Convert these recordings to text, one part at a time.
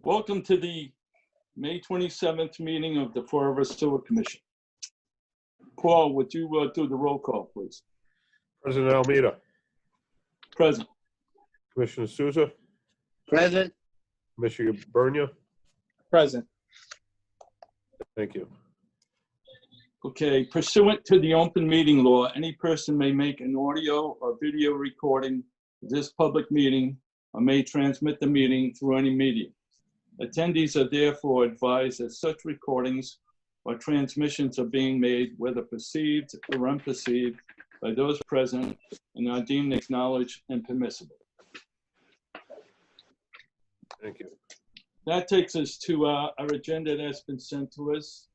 Welcome to the May 27th meeting of the Fall River Sewer Commission. Paul, would you do the roll call, please? President Almeida. Present. Commissioner Souza. Present. Commissioner Bernia. Present. Thank you. Okay, pursuant to the open meeting law, any person may make an audio or video recording of this public meeting or may transmit the meeting through any medium. Attendees are therefore advised that such recordings or transmissions are being made, whether perceived or unperceived, by those present and are deemed acknowledged and permissible. Thank you. That takes us to our agenda that's been sent to us.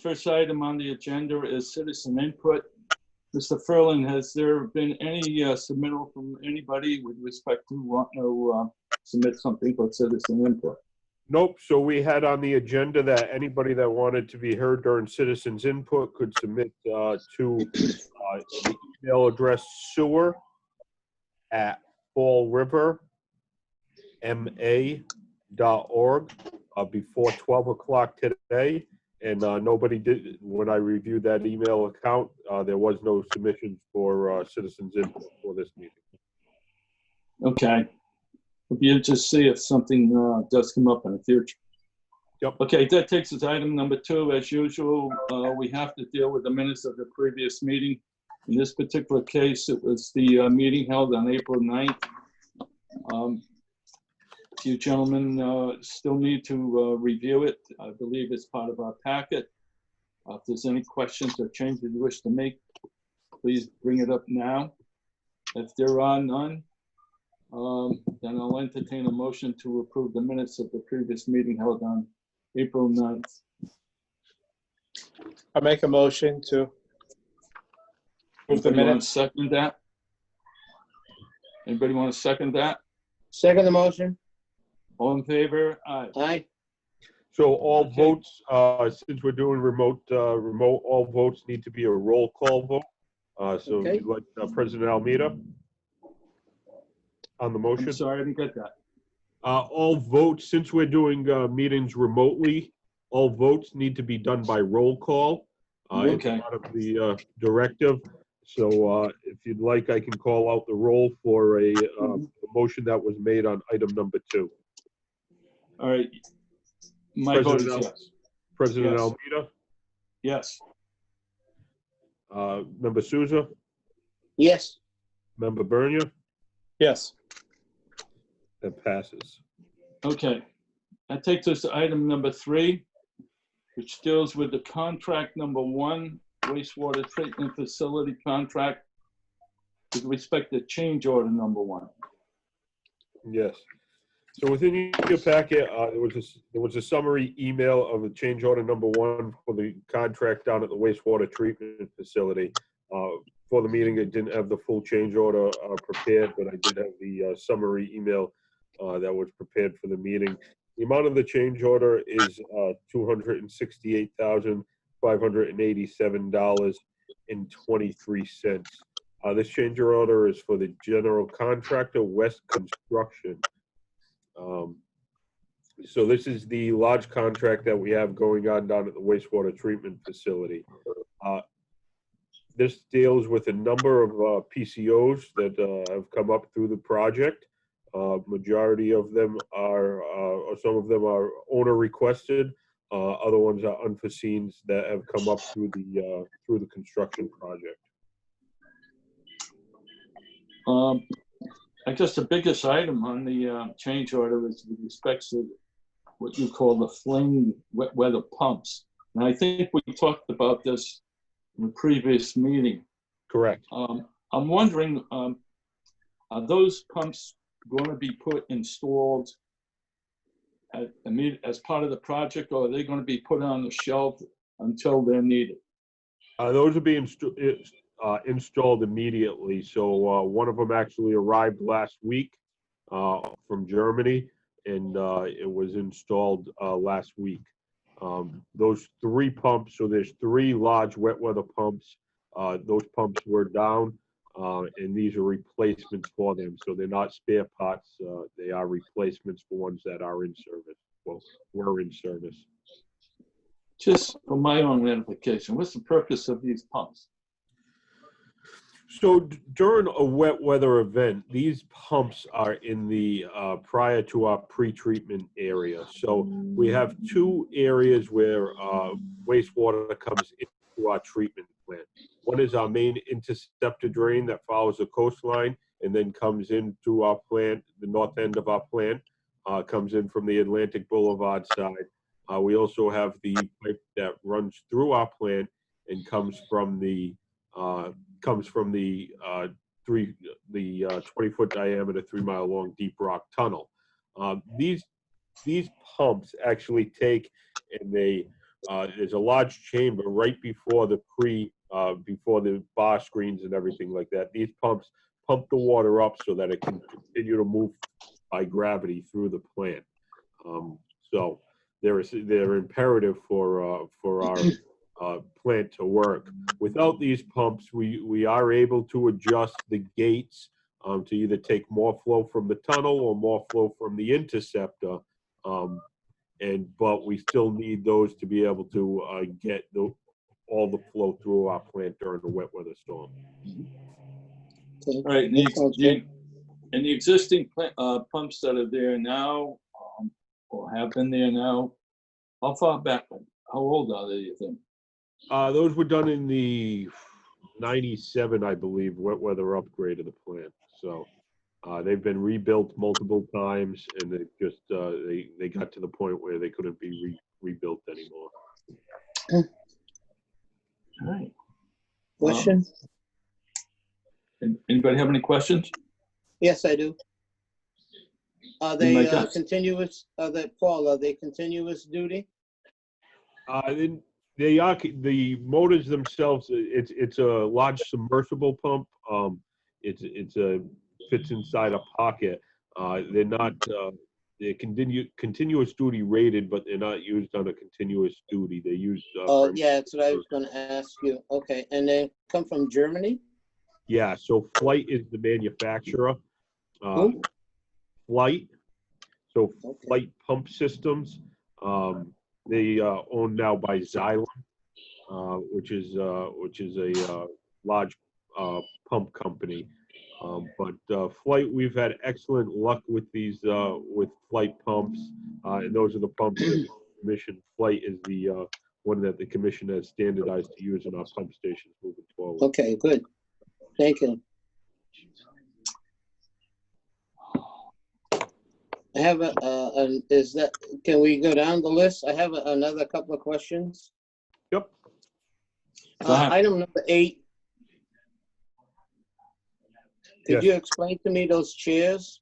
First item on the agenda is citizen input. Mr. Furlan, has there been any submittal from anybody with respect to wanting to submit something for citizen input? Nope. So we had on the agenda that anybody that wanted to be heard during citizens input could submit to the email address sewer@fallriverma.org before 12 o'clock today. And nobody did. When I reviewed that email account, there was no submissions for citizens input for this meeting. Okay. We'll be able to see if something does come up in the future. Yep. Okay, that takes us to item number 2. As usual, we have to deal with the minutes of the previous meeting. In this particular case, it was the meeting held on April 9th. You gentlemen still need to review it. I believe it's part of our packet. If there's any questions or changes you wish to make, please bring it up now. If there are none, then I'll entertain a motion to approve the minutes of the previous meeting held on April 9th. I make a motion to approve the Anybody want to minutes. second that? Anybody want to second that? Second the motion. All in favor? Aye. Aye. So all Okay. votes, since we're doing remote, all votes need to be a roll call vote. So Okay. you'd like President Almeida on the motion? I'm sorry, I didn't get that. All votes, since we're doing meetings remotely, all votes need to be done by roll call. It's Okay. part of the directive. So if you'd like, I can call out the roll for a motion that was made on item number 2. All right. My vote is President yes. President Yes. Almeida, Yes. Member Souza, Yes. Member Bernia, Yes. that passes. Okay. That takes us to item number 3, which deals with the contract number 1, wastewater treatment facility contract with respect to change order number 1. Yes. So within your packet, there was a summary email of the change order number 1 for the contract down at the wastewater treatment facility. For the meeting, I didn't have the full change order prepared, but I did have the summary email that was prepared for the meeting. The amount of the change order is $268,587.23. This change order is for the general contractor, West Construction. So this is the large contract that we have going on down at the wastewater treatment facility. This deals with a number of PCOs that have come up through the project. Majority of them are, or some of them are owner requested. Other ones are unforeseens that have come up through the construction project. I guess the biggest item on the change order is with respect to what you call the flame wet weather pumps. And I think we talked about this in the previous meeting. Correct. I'm wondering, are those pumps going to be installed as part of the project, or are they going to be put on the shelf until they're needed? Those are being installed immediately. So one of them actually arrived last week from Germany, and it was installed last week. Those 3 pumps, so there's 3 large wet weather pumps. Those pumps were down. and these are replacements for them. So they're not spare parts. They are replacements for ones that are in service. Well, were in service. Just for my own identification, what's the purpose of these pumps? So during a wet weather event, these pumps are in the prior to our pre-treatment area. So we have two areas where wastewater comes into our treatment plant. One is our main interceptor drain that follows the coastline and then comes into our plant, the north end of our plant, comes in from the Atlantic Boulevard side. We also have the pipe that runs through our plant and comes from the 20-foot diameter, 3-mile long deep rock tunnel. These pumps actually take, and there's a large chamber right before the before the bar screens and everything like that. These pumps pump the water up so that it can continue to move by gravity through the plant. So they're imperative for our plant to work. Without these pumps, we are able to adjust the gates to either take more flow from the tunnel or more flow from the interceptor. But we still need those to be able to get all the flow through our plant during the wet weather storm. All right, and the existing pumps that are there now, or have been there now, how far back, how old are they, you think? Those were done in the 97, I believe, wet weather upgrade of the plant. So they've been rebuilt multiple times, and they just they got to the point where they couldn't be rebuilt anymore. All right. Question? Anybody have any questions? Yes, I do. Are they continuous? Paul, are they continuous duty? They are. The motors themselves, it's a large submersible pump. It's fits inside a pocket. They're not. They're continuous duty rated, but they're not used on a continuous duty. They're used. Oh, yeah, that's what I was going to ask you. Okay, and they come from Germany? Yeah. So Flight is the manufacturer. Flight. So Okay. Flight Pump Systems. They owned now by Xylem, which is a large pump company. But Flight, we've had excellent luck with these with Flight pumps, and those are the pumps that the commission. Flight is the one that the commission has standardized to use in our pump stations moving forward. Okay, good. Thank you. I have can we go down the list? I have another couple of questions. Yep. Item number 8. Could you explain to me those chairs?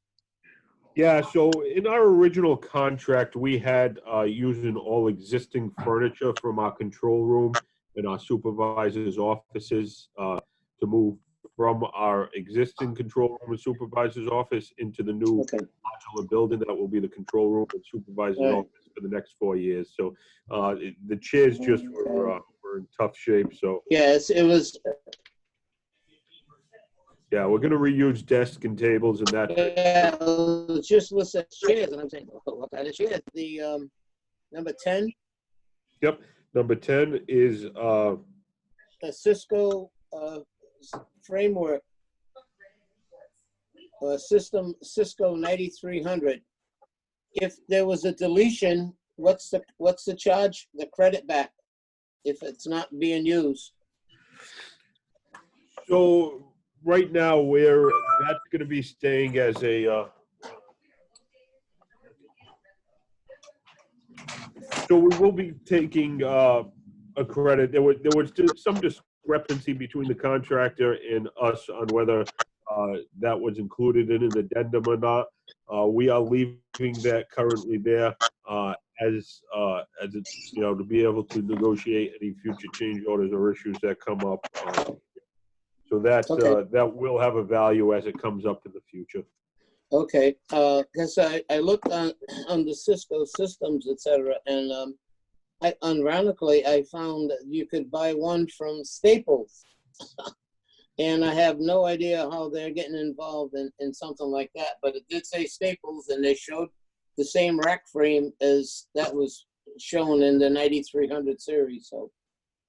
Yeah, so in our original contract, we had using all existing furniture from our control room and our supervisors' offices to move from our existing control room and supervisor's office into the new modular building that will be the control room and supervisor's office for the next 4 years. So the chairs just were in tough shape. So yes, it was. Yeah, we're going to reuse desks and tables and that. Yeah, it's just list of chairs, and I'm saying, what kind of chairs? The number 10. Yep, number 10 is a Cisco framework system, Cisco 9300. If there was a deletion, what's the charge? The credit back if it's not being used. So right now, that's going to be staying as a. So we will be taking a credit. There was some discrepancy between the contractor and us on whether that was included in an addendum or not. We are leaving that currently there as it's, to be able to negotiate any future change orders or issues that come up. So that will have a value as it comes up in the future. Okay, because I looked on the Cisco systems, etc., and ironically, I found that you could buy one from Staples. And I have no idea how they're getting involved in something like that, but it did say Staples, and they showed the same rack frame as that was shown in the 9300 series, so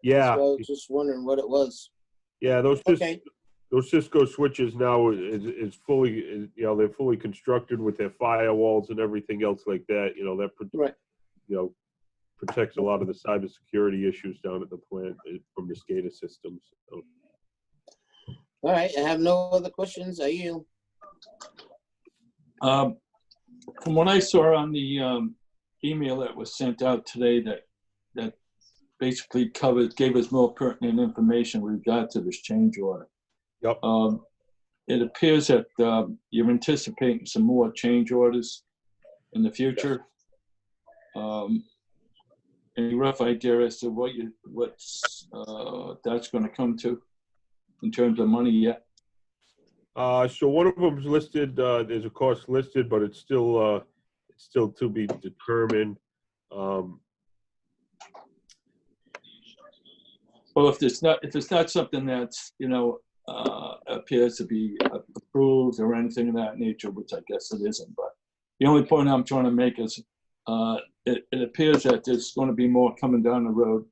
that's Yeah, why I was just wondering what it was. yeah, Okay, those Cisco switches now is fully, they're fully constructed with their firewalls and everything else like that, that, right. protects a lot of the cybersecurity issues down at the plant from the SCADA systems. So. All right, I have no other questions. I yield. From what I saw on the email that was sent out today, that basically gave us more pertinent information with regard to this change order. Yep. It appears that you're anticipating some more change orders in the future. Any rough idea as to what's that's going to come to in terms of money yet? So one of them is listed. There's a cost listed, but it's still to be determined. Well, if it's not something that's appears to be approved or anything of that nature, which I guess it isn't, but the only point I'm trying to make is it appears that there's going to be more coming down the road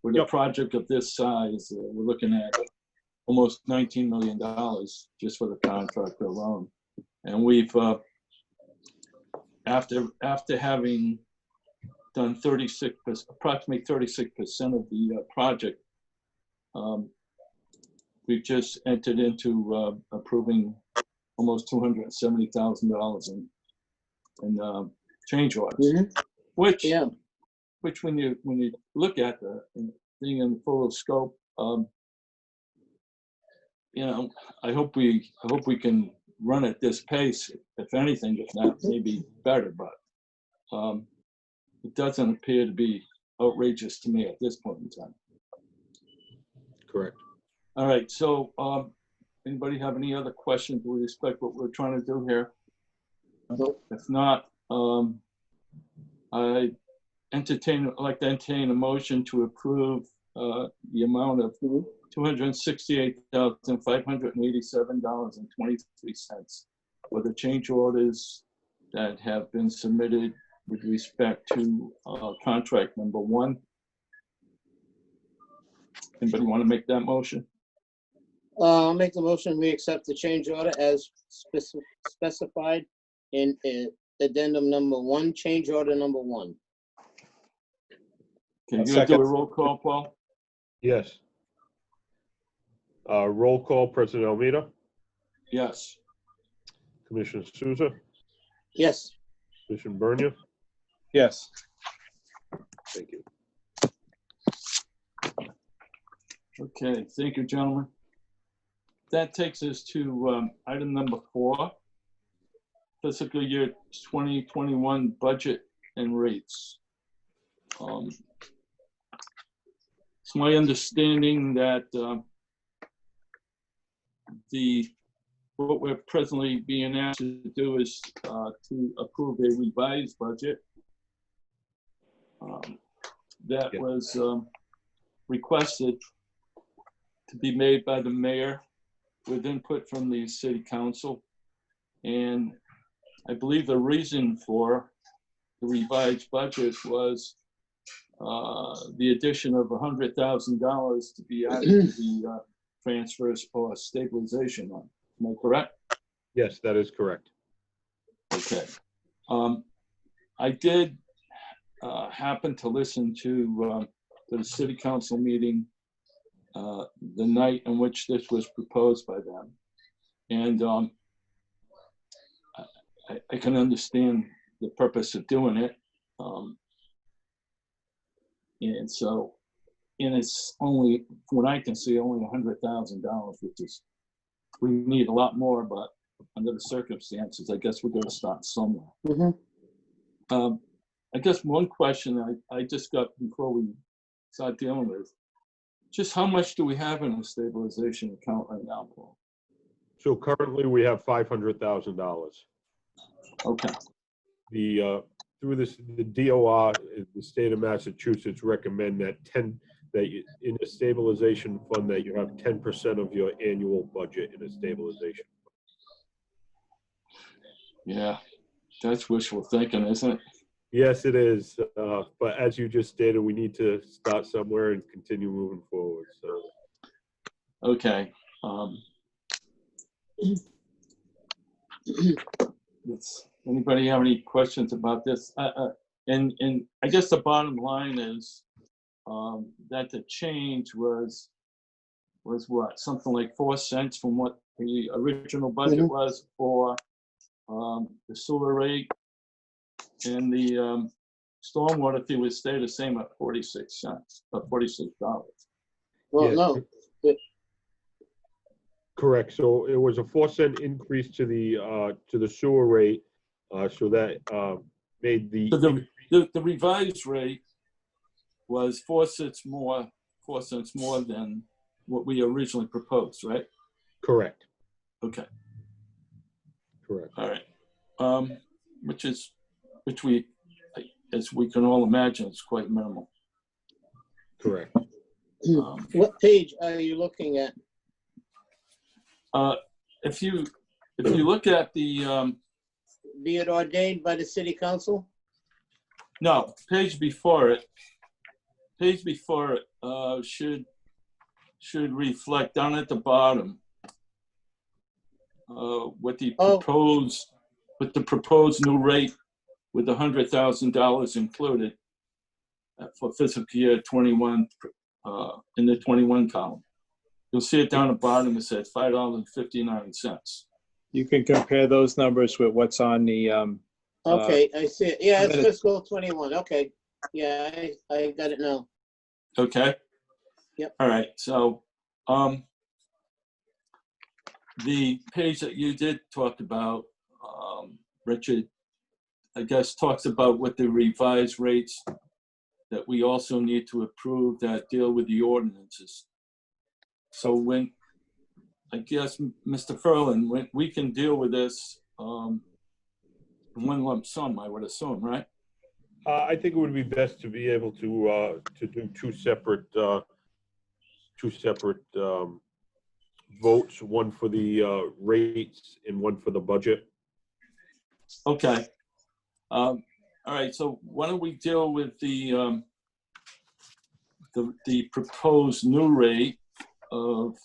with a project of this size. We're looking at almost $19 million just for the contract alone, and we've after having done approximately 36% of the project. We've just entered into approving almost $270,000 in change orders, which when you look at the thing in full scope, I hope we can run at this pace. If anything, if not, maybe better. But it doesn't appear to be outrageous to me at this point in time. Correct. All right, so anybody have any other questions with respect to what we're trying to do here? If not, I'd like to entertain a motion to approve the amount of $268,587.23 for the change orders that have been submitted with respect to contract number 1. Anybody want to make that motion? I'll make the motion. We accept the change order as specified in addendum number 1, change order number 1. Okay, you're gonna do a roll call, Paul? Yes. Roll call, President Almeida, Yes. Commissioner Souza, Yes. Commissioner Bernier. Yes. Thank you. Okay, thank you, gentlemen. That takes us to item number 4, fiscal year 2021 budget and rates. It's my understanding that what we're presently being asked to do is to approve a revised budget that was requested to be made by the mayor with input from the city council. And I believe the reason for the revised budget was the addition of $100,000 to be added to the transfers or stabilization line. Am I correct? Yes, that is correct. Okay. I did happen to listen to the city council meeting the night in which this was proposed by them. And I can understand the purpose of doing it. And so, and it's only, from what I can see, only $100,000, which is, we need a lot more, but under the circumstances, I guess we're going to start somewhere. I guess one question I just got before we start dealing with, just how much do we have in a stabilization account right now, Paul? So currently we have $500,000. Okay. Through the DOR, the state of Massachusetts recommend that that you, in a stabilization fund, that you have 10% of your annual budget in a stabilization. Yeah, that's wishful thinking, isn't it? Yes, it is. But as you just stated, we need to start somewhere and continue moving forward. So, Okay. Anybody have any questions about this? And I guess the bottom line is that the change was what, something like 4 cents from what the original budget was for the sewer rate, and the stormwater fee would stay the same at 46 cents, $46. Well, yeah, no, correct. So it was a 4-cent increase to the sewer rate. So that made the So the revised rate was 4 cents more than what we originally proposed, right? correct. Okay, Correct. all right. Which we, as we can all imagine, is quite minimal. Correct. what page are you looking at? If you look at the Be it ordained by the city council? no, page before it should reflect down at the bottom what the proposed new rate with $100,000 included for fiscal year 21 in the 21 column. You'll see it down at the bottom. It says $5.59. You can compare those numbers with what's on the, Okay, I see it. Yeah, it's minutes. fiscal 21. Okay. Yeah, I got it now. Okay. Yep. All right. So, the page that you did talk about, Richard, I guess talks about what the revised rates that we also need to approve that deal with the ordinances. So when, I guess, Mr. Ferland, when we can deal with this in one lump sum, I would assume, right? I think it would be best to be able to do two separate votes, one for the rates and one for the budget. Okay. All right. So why don't we deal with the proposed new rate of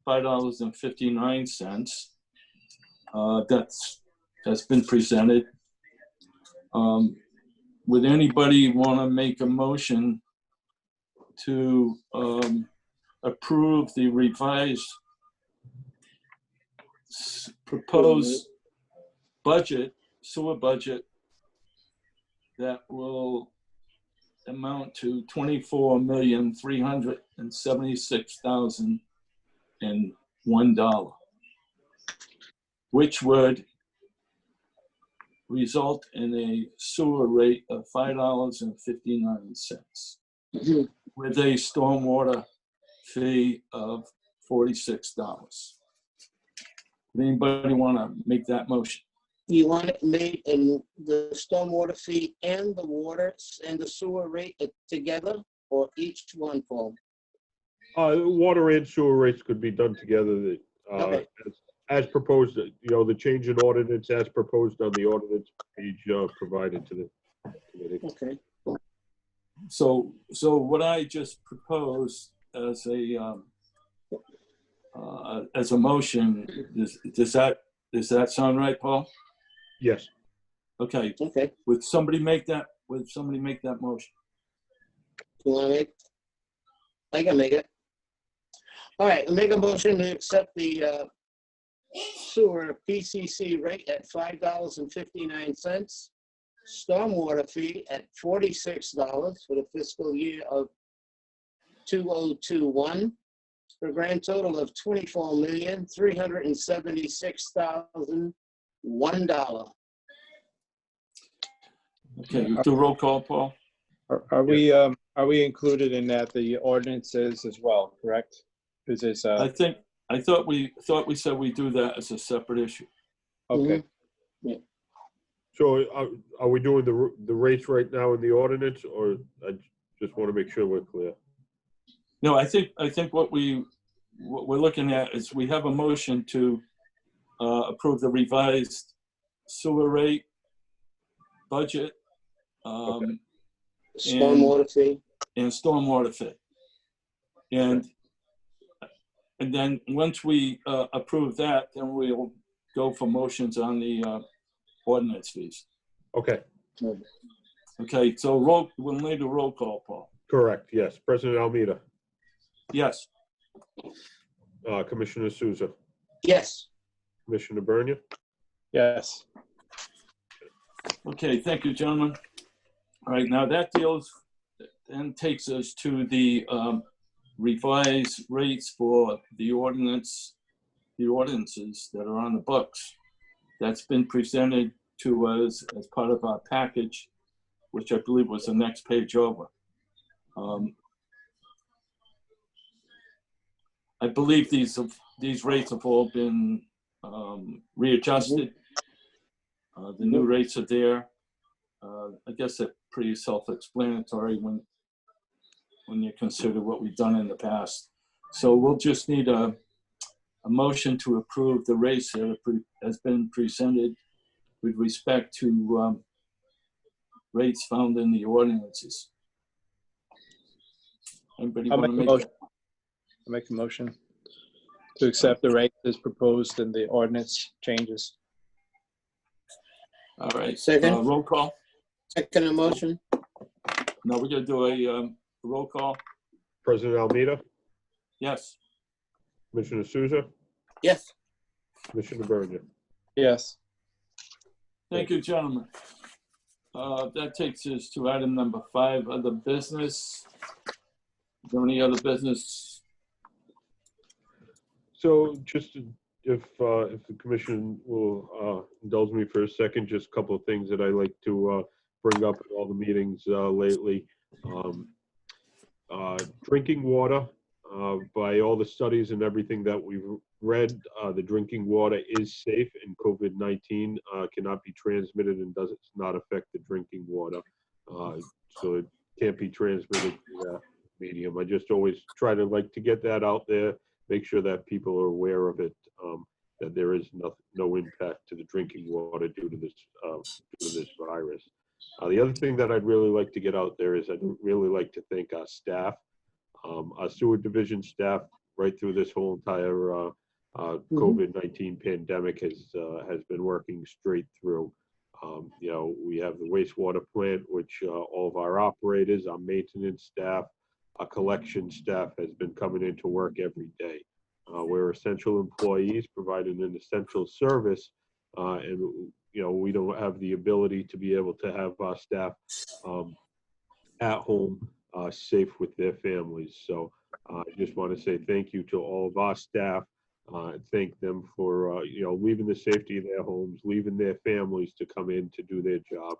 $5.59. That's been presented. Would anybody want to make a motion to approve the revised proposed budget, sewer budget, that will amount to $24,376,001, which would result in a sewer rate of $5.59 with a stormwater fee of $46. Would anybody want to make that motion? You want it made in the stormwater fee and the water and the sewer rate together, or each one, Paul? Water and sewer rates could be done together. Okay. As proposed, the change in ordinance as proposed on the ordinance page provided to the committee. Okay. So what I just proposed as a motion, does that sound right, Paul? Yes. Okay. Okay. Would somebody make that motion? You want to make? I can make it. All right, I'll make a motion to accept the sewer PCC rate at $5.59, stormwater fee at $46 for the fiscal year of 2021, for a grand total of $24,376,001. Okay, you do roll call, Paul? are we included in that, the ordinances as well, correct? Is this, I thought we said we do that as a separate issue. okay. So are we doing the rates right now in the ordinance, or I just want to make sure we're clear? No, I think what we're looking at is we have a motion to approve the revised sewer rate budget Stormwater fee. and stormwater fee. And then once we approve that, then we'll go for motions on the ordinance fees. Okay, Okay, so we'll need a roll call, Paul. correct, yes. President Almeida, Yes. Commissioner Souza, Yes. Commissioner Bernia. Yes. Okay, thank you, gentlemen. All right, now that then takes us to the revised rates for the ordinances that are on the books. That's been presented to us as part of our package, which I believe was the next page over. I believe these rates have all been readjusted. The new rates are there. I guess they're pretty self-explanatory when you consider what we've done in the past. So we'll just need a motion to approve the rates that has been presented with respect to rates found in the ordinances. Anybody I'll want to make a make motion. I'll make a motion to accept the rate as proposed in the ordinance changes. All right. Second. Roll call. Second motion. No, we're gonna do a roll call. President Almeida, Yes. Commissioner Souza, Yes. Commissioner Bernia. Yes. Thank you, gentlemen. That takes us to item number 5, other business. Is there any other business? So just if the commission will indulge me for a second, just a couple of things that I like to bring up at all the meetings lately. Drinking water, by all the studies and everything that we've read, the drinking water is safe, and COVID-19 cannot be transmitted and does not affect the drinking water. So it can't be transmitted through that medium. I just always try to get that out there, make sure that people are aware of it, that there is no impact to the drinking water due to this virus. The other thing that I'd really like to get out there is I'd really like to thank our staff, our sewer division staff, right through this whole entire COVID-19 pandemic has been working straight through. You know, we have the wastewater plant, which all of our operators, our maintenance staff, our collection staff has been coming into work every day. We're essential employees providing an essential service, and you know, we don't have the ability to be able to have our staff at home safe with their families. So I just want to say thank you to all of our staff. Thank them for you know, leaving the safety of their homes, leaving their families to come in to do their job,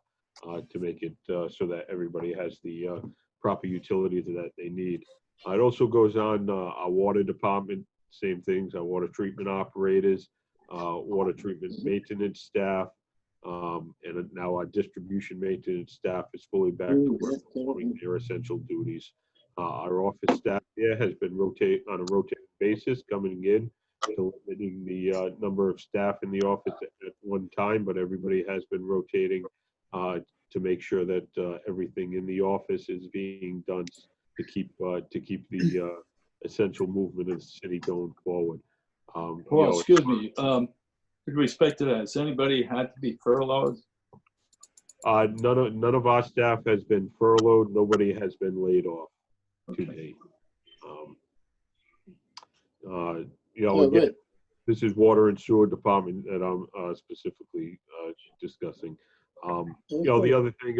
to make it so that everybody has the proper utilities that they need. It also goes on our water department, same things, our water treatment operators, water treatment maintenance staff, and now our distribution maintenance staff is fully back to work performing their essential duties. Our office staff here has been on a rotating basis coming in, limiting the number of staff in the office at one time, but everybody has been rotating to make sure that everything in the office is being done to keep the essential movement of the city going forward. Well, excuse me. With respect to that, has anybody had to be furloughed? None of our staff has been furloughed. Nobody has been laid off to date. You know, again, this is water and sewer department that I'm specifically discussing. You know, the other thing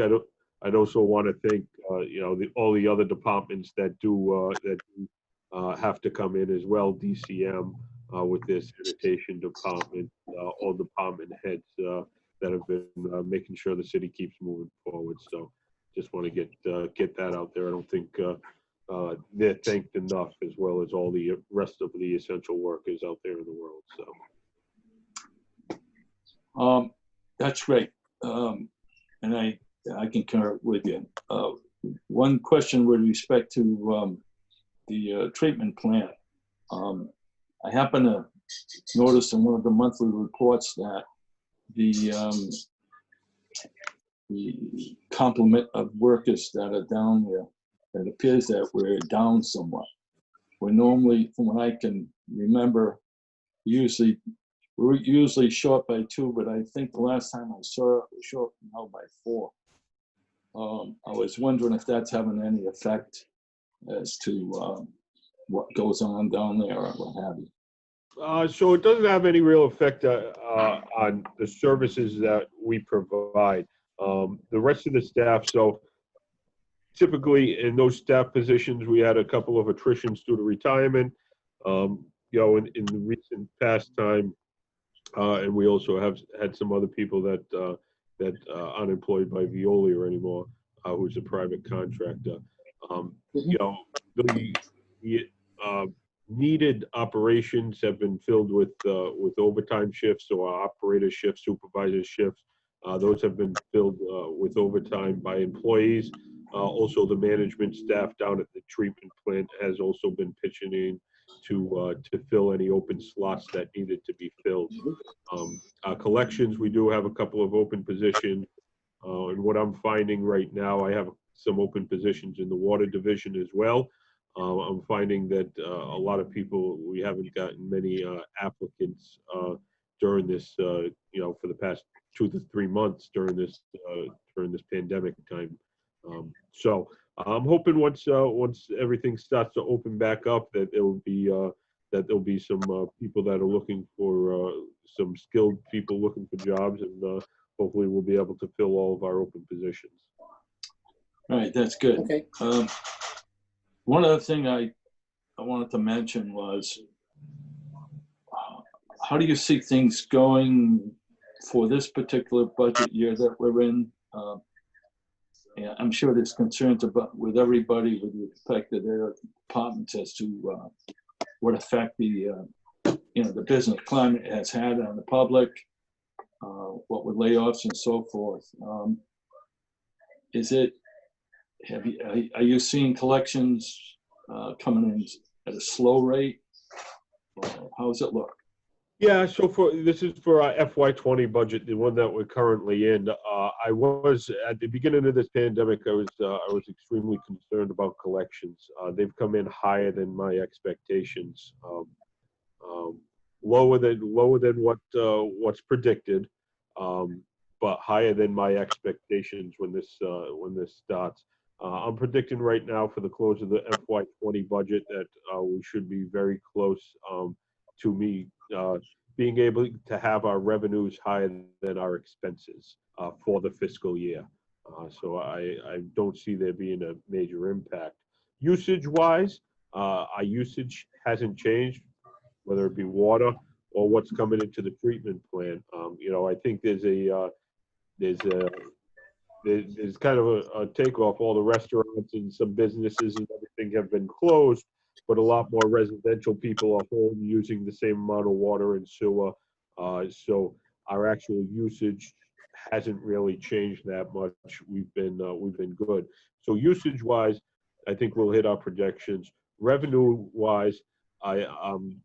I'd also want to thank you know, all the other departments that do have to come in as well. DCM with their sanitation department, all department heads that have been making sure the city keeps moving forward. So just want to get that out there. I don't think they're thanked enough, as well as all the rest of the essential workers out there in the world. So That's great. And I concur with you. One question with respect to the treatment plant. I happen to notice in one of the monthly reports that the complement of workers that are down there, it appears that we're down somewhat. We're normally, from what I can remember, we're usually short by 2, but I think the last time I saw it, we're short now by 4. I was wondering if that's having any effect as to what goes on down there or what have you. So it doesn't have any real effect on the services that we provide. The rest of the staff, so typically in those staff positions, we had a couple of attritions due to retirement. In the recent past time, and we also have had some other people that unemployed by Veolia anymore, who's a private contractor. The needed operations have been filled with overtime shifts, so our operator shifts, supervisor shifts. Those have been filled with overtime by employees. Also, the management staff down at the treatment plant has also been pitching in to fill any open slots that needed to be filled. Collections, we do have a couple of open positions. And what I'm finding right now, I have some open positions in the water division as well. I'm finding that a lot of people, we haven't gotten many applicants during this, for the past 2 to 3 months during this pandemic time. So I'm hoping once everything starts to open back up, that there'll be some people that are looking for some skilled people looking for jobs, and hopefully we'll be able to fill all of our open positions. All right, that's good. Okay. One other thing I wanted to mention was, how do you see things going for this particular budget year that we're in? Yeah, I'm sure there's concerns with everybody with respect to their departments as to what effect the business climate has had on the public, what with layoffs and so forth. Are you seeing collections coming in at a slow rate? How does it look? Yeah, so this is for our FY20 budget, the one that we're currently in. I was at the beginning of this pandemic. I was extremely concerned about collections. They've come in higher than my expectations, lower than what's predicted, but higher than my expectations when this starts. I'm predicting right now for the close of the FY20 budget that we should be very close to me being able to have our revenues higher than our expenses for the fiscal year. So I don't see there being a major impact. Usage-wise, our usage hasn't changed, whether it be water or what's coming into the treatment plant. I think there's kind of a takeoff. All the restaurants and some businesses and everything have been closed, but a lot more residential people are home using the same amount of water and sewer. So our actual usage hasn't really changed that much. We've been good. So usage-wise, I think we'll hit our projections. Revenue-wise, I'm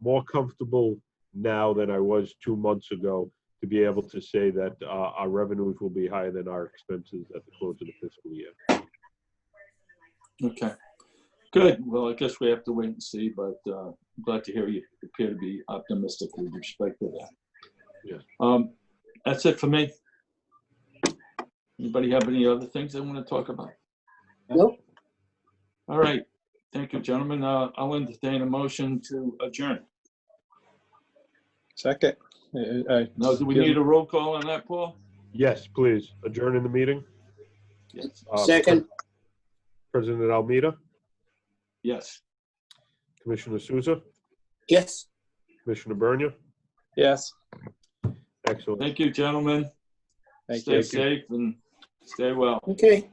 more comfortable now than I was 2 months ago to be able to say that our revenues will be higher than our expenses at the close of the fiscal year. Okay, good. Well, I guess we have to wait and see, but I'm glad to hear you appear to be optimistic with respect to that. Yeah. That's it for me. Anybody have any other things they want to talk about? Nope. All right. Thank you, gentlemen. I'll entertain a motion to adjourn. Second. Now, do we need a roll call on that, Paul? Yes, please. Adjourn the meeting. Yes. Second. President Almeida, Yes. Commissioner Souza, Yes. Commissioner Bernia. Yes. Excellent. Thank you, gentlemen. Thank Stay you. safe and stay well. Okay.